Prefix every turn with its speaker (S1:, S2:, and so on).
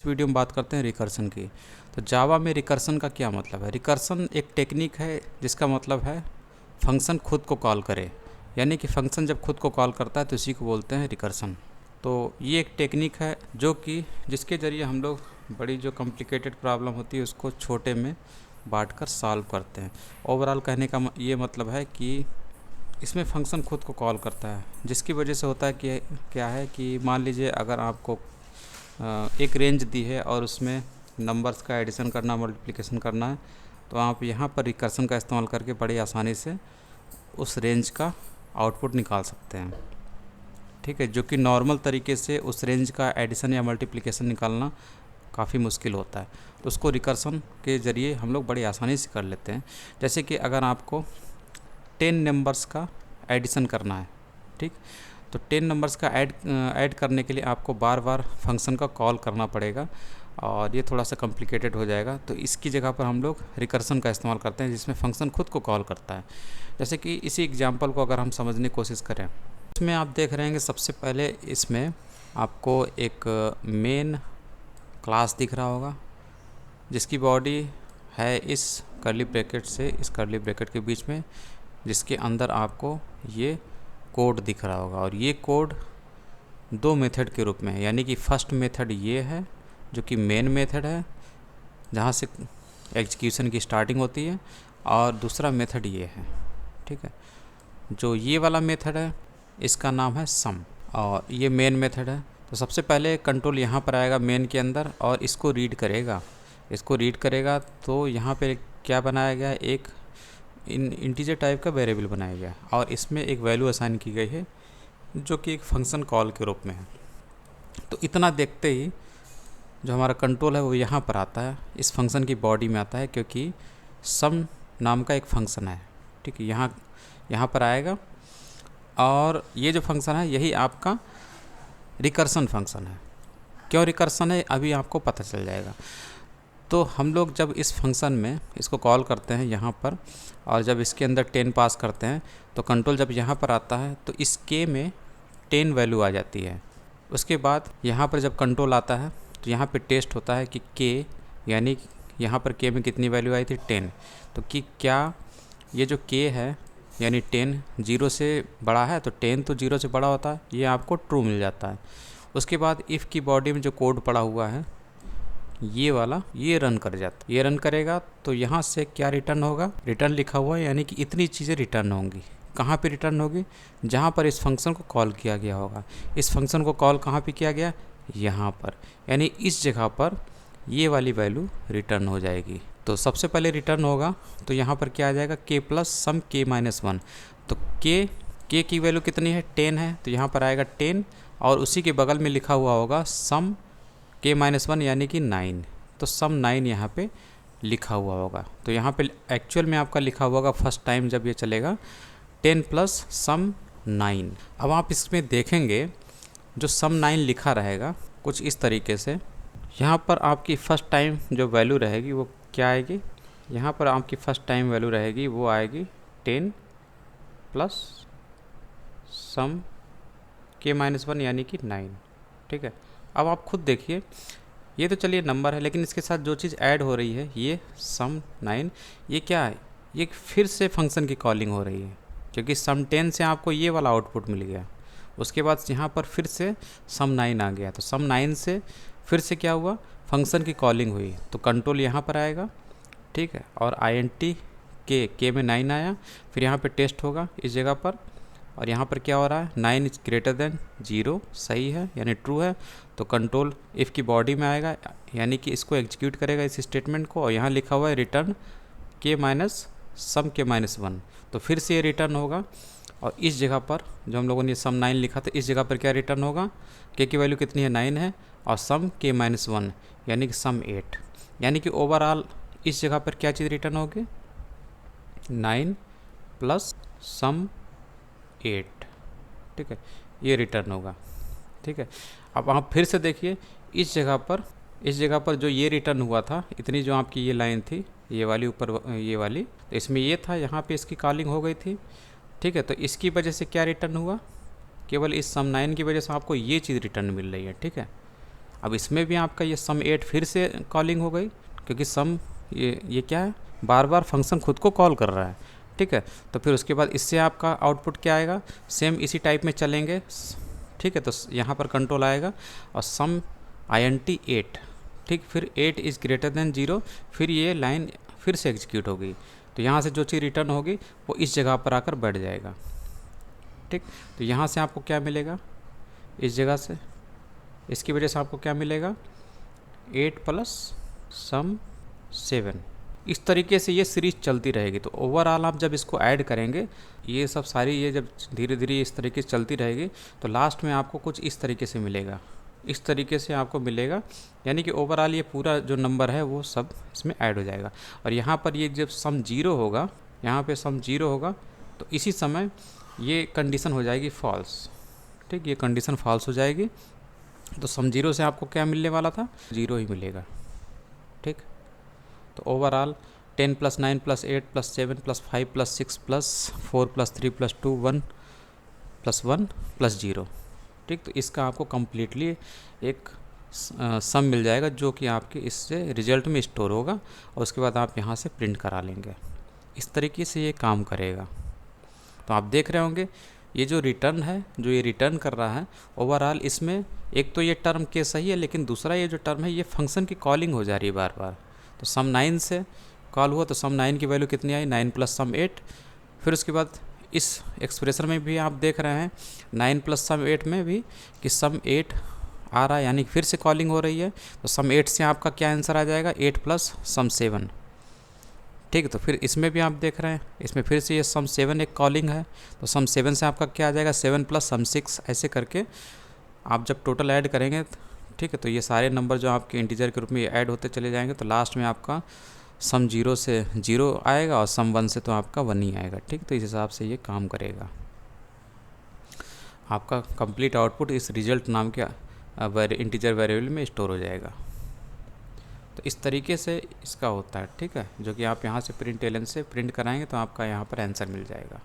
S1: इस वीडियो में बात करते हैं रिकर्सन की। तो जावा में रिकर्सन का क्या मतलब है? रिकर्सन एक टेक्निक है जिसका मतलब है फंक्शन खुद को कॉल करे, यानी कि फंक्शन जब खुद को कॉल करता है तो इसी को बोलते हैं रिकर्सन। तो ये एक टेक्निक है जो कि जिसके ज़रिए हम लोग बड़ी जो कॉम्प्लिकेटेड प्रॉब्लम होती है उसको छोटे में बांट कर सॉल्व करते हैं। ओवरऑल कहने का ये मतलब है कि इसमें फंक्शन खुद को कॉल करता है, जिसकी वजह से होता है कि क्या है कि मान लीजिए अगर आपको एक रेंज दी है और उसमें नंबर्स का एडिशन करना, मल्टीप्लिकेशन करना है, तो आप यहाँ पर रिकर्सन का इस्तेमाल करके बड़ी आसानी से उस रेंज का आउटपुट निकाल सकते हैं। ठीक है, जो कि नॉर्मल तरीके से उस रेंज का एडिशन या मल्टीप्लिकेशन निकालना काफ़ी मुश्किल होता है, तो उसको रिकर्सन के ज़रिए हम लोग बड़ी आसानी से कर लेते हैं। जैसे कि अगर आपको 10 नंबर्स का एडिशन करना है, ठीक, तो 10 नंबर्स का ऐड करने के लिए आपको बार बार फंक्शन का कॉल करना पड़ेगा और ये थोड़ा सा कॉम्प्लिकेटेड हो जाएगा। तो इसकी जगह पर हम लोग रिकर्सन का इस्तेमाल करते हैं जिसमें फंक्शन खुद को कॉल करता है। जैसे कि इसी एग्जांपल को अगर हम समझने की कोशिश करें, इसमें आप देख रहे हैं कि सबसे पहले इसमें आपको एक मेन क्लास दिख रहा होगा जिसकी बॉडी है इस कर्ली ब्रैकेट से इस कर्ली ब्रैकेट के बीच में, जिसके अंदर आपको ये कोड दिख रहा होगा। और ये कोड दो मेथड के रूप में है, यानी कि फर्स्ट मेथड ये है जो कि मेन मेथड है जहाँ से एग्जीक्यूशन की स्टार्टिंग होती है, और दूसरा मेथड ये है। ठीक है, जो ये वाला मेथड है इसका नाम है सम और ये मेन मेथड है। तो सबसे पहले कंट्रोल यहाँ पर आएगा मेन के अंदर और इसको रीड करेगा। तो यहाँ पे क्या बनाया गया, एक इंटीजर टाइप का वेरिएबल बनाया गया और इसमें एक वैल्यू असाइन की गई है जो कि एक फंक्शन कॉल के रूप में है। तो इतना देखते ही जो हमारा कंट्रोल है वो यहाँ पर आता है, इस फंक्शन की बॉडी में आता है, क्योंकि सम नाम का एक फंक्शन है। ठीक है, यहाँ पर आएगा और ये जो फंक्शन है यही आपका रिकर्सन फंक्शन है। क्यों रिकर्सन है अभी आपको पता चल जाएगा। तो हम लोग जब इस फंक्शन में इसको कॉल करते हैं यहाँ पर और जब इसके अंदर 10 पास करते हैं तो कंट्रोल जब यहाँ पर आता है तो इस के में 10 वैल्यू आ जाती है। उसके बाद यहाँ पर जब कंट्रोल आता है तो यहाँ पे टेस्ट होता है कि के, यानी यहाँ पर के में कितनी वैल्यू आई थी 10, तो कि क्या ये जो के है यानी 10 0 से बड़ा है, तो 10 तो 0 से बड़ा होता है, ये आपको ट्रू मिल जाता है। उसके बाद इफ़ की बॉडी में जो कोड पड़ा हुआ है ये वाला ये रन करेगा। तो यहाँ से क्या रिटर्न होगा, रिटर्न लिखा हुआ है, यानी कि इतनी चीज़ें रिटर्न होंगी। कहाँ पे रिटर्न होगी, जहाँ पर इस फंक्शन को कॉल किया गया होगा। इस फंक्शन को कॉल कहाँ पे किया गया, यहाँ पर, यानी इस जगह पर ये वाली वैल्यू रिटर्न हो जाएगी। तो सबसे पहले रिटर्न होगा तो यहाँ पर क्या आ जाएगा, के प्लस सम के माइनस 1। तो के की वैल्यू कितनी है, 10 है, तो यहाँ पर आएगा 10 और उसी के बगल में लिखा हुआ होगा सम के माइनस 1 यानी कि 9। तो सम 9 यहाँ पे लिखा हुआ होगा। तो यहाँ पे एक्चुअल में आपका लिखा हुआ होगा फर्स्ट टाइम जब ये चलेगा 10 प्लस सम 9। अब आप इसमें देखेंगे जो सम 9 लिखा रहेगा कुछ इस तरीके से। यहाँ पर आपकी फ़र्स्ट टाइम जो वैल्यू रहेगी वो क्या आएगी, यहाँ पर आपकी फ़र्स्ट टाइम वैल्यू रहेगी वो आएगी 10 प्लस सम के माइनस 1 यानी कि 9। ठीक है, अब आप खुद देखिए, ये तो चलिए नंबर है, लेकिन इसके साथ जो चीज़ ऐड हो रही है ये सम 9, ये क्या है, ये फिर से फंक्शन की कॉलिंग हो रही है, क्योंकि सम 10 से आपको ये वाला आउटपुट मिल गया। उसके बाद यहाँ पर फिर से सम 9 आ गया, तो सम 9 से फिर से क्या हुआ, फंक्शन की कॉलिंग हुई। तो कंट्रोल यहाँ पर आएगा, ठीक है, और INT के में 9 आया, फिर यहाँ पे टेस्ट होगा इस जगह पर, और यहाँ पर क्या हो रहा है, 9 इज ग्रेटर देन 0, सही है यानी ट्रू है। तो कंट्रोल इफ़ की बॉडी में आएगा, यानी कि इसको एग्जीक्यूट करेगा इस स्टेटमेंट को, और यहाँ लिखा हुआ है रिटर्न के माइनस सम के माइनस 1। तो फिर से ये रिटर्न होगा और इस जगह पर जो हम लोगों ने सम 9 लिखा था इस जगह पर क्या रिटर्न होगा, के की वैल्यू कितनी है, 9 है, और सम के माइनस 1 यानी कि सम 8। यानी कि ओवरऑल इस जगह पर क्या चीज़ रिटर्न होगी, 9 प्लस सम 8। ठीक है, ये रिटर्न होगा। ठीक है, अब आप फिर से देखिए इस जगह पर जो ये रिटर्न हुआ था, इतनी जो आपकी ये लाइन थी, ये वाली ऊपर ये वाली, तो इसमें ये था, यहाँ पे इसकी कॉलिंग हो गई थी। ठीक है, तो इसकी वजह से क्या रिटर्न हुआ, केवल इस सम 9 की वजह से आपको ये चीज़ रिटर्न मिल रही है। ठीक है, अब इसमें भी आपका ये सम 8 फिर से कॉलिंग हो गई, क्योंकि सम ये क्या है, बार बार फंक्शन खुद को कॉल कर रहा है, ठीक है। तो फिर उसके बाद इससे आपका आउटपुट क्या आएगा, सेम इसी टाइप में चलेंगे, ठीक है। तो यहाँ पर कंट्रोल आएगा और सम INT 8, ठीक। फिर 8 इज़ ग्रेटर देन 0, फिर ये लाइन फिर से एग्जीक्यूट होगी। तो यहाँ से जो चीज़ रिटर्न होगी वो इस जगह पर आकर बैठ जाएगा, ठीक। तो यहाँ से आपको क्या मिलेगा, इस जगह से, इसकी वजह से आपको क्या मिलेगा, 8 प्लस सम 7। इस तरीके से ये सीरीज चलती रहेगी। तो ओवरऑल आप जब इसको ऐड करेंगे, ये सब सारी ये जब धीरे धीरे इस तरीके से चलती रहेगी, तो लास्ट में आपको कुछ इस तरीके से मिलेगा, इस तरीके से आपको मिलेगा। यानी कि ओवरऑल ये पूरा जो नंबर है वो सब इसमें ऐड हो जाएगा। और यहाँ पर ये जब सम 0 होगा, यहाँ पे सम 0 होगा, तो इसी समय ये कंडीशन हो जाएगी फॉल्स, ठीक। ये कंडीशन फॉल्स हो जाएगी, तो सम 0 से आपको क्या मिलने वाला था, 0 ही मिलेगा, ठीक। तो overall 10 plus 9 plus 8 plus 7 plus 5 plus 6 plus 4 plus 3 plus 2 1 plus 1 plus 0, ठीक। तो इसका आपको कम्प्लीटली एक सम मिल जाएगा, जो कि आपके इससे रिजल्ट में स्टोर होगा और उसके बाद आप यहाँ से प्रिंट करा लेंगे। इस तरीके से ये काम करेगा। तो आप देख रहे होंगे ये जो रिटर्न है, जो ये रिटर्न कर रहा है, ओवरऑल इसमें एक तो ये टर्म के सही है, लेकिन दूसरा ये जो टर्म है ये फंक्शन की कॉलिंग हो जा रही है बार बार। तो सम 9 से कॉल हुआ, तो सम 9 की वैल्यू कितनी आई, 9 प्लस सम 8। फिर उसके बाद इस एक्सप्रेशन में भी आप देख रहे हैं 9 प्लस सम 8 में भी कि सम 8 आ रहा है, यानी फिर से कॉलिंग हो रही है। तो सम 8 से आपका क्या आंसर आ जाएगा, 8 प्लस सम 7, ठीक है। तो फिर इसमें भी आप देख रहे हैं, इसमें फिर से ये सम 7 एक कॉलिंग है, तो सम 7 से आपका क्या आ जाएगा, 7 प्लस सम 6। ऐसे करके आप जब टोटल ऐड करेंगे, ठीक है, तो ये सारे नंबर जो आपके इंटीजर के रूप में ऐड होते चले जाएंगे, तो लास्ट में आपका सम 0 से 0 आएगा और सम 1 से तो आपका 1 ही आएगा, ठीक। तो इस हिसाब से ये काम करेगा। आपका कंप्लीट आउटपुट इस रिजल्ट नाम के इंटीजर वेरिएबल में स्टोर हो जाएगा। तो इस तरीके से इसका होता है, ठीक है, जो कि आप यहाँ से प्रिंट एलन से प्रिंट कराएंगे तो आपका यहाँ पर आंसर मिल जाएगा।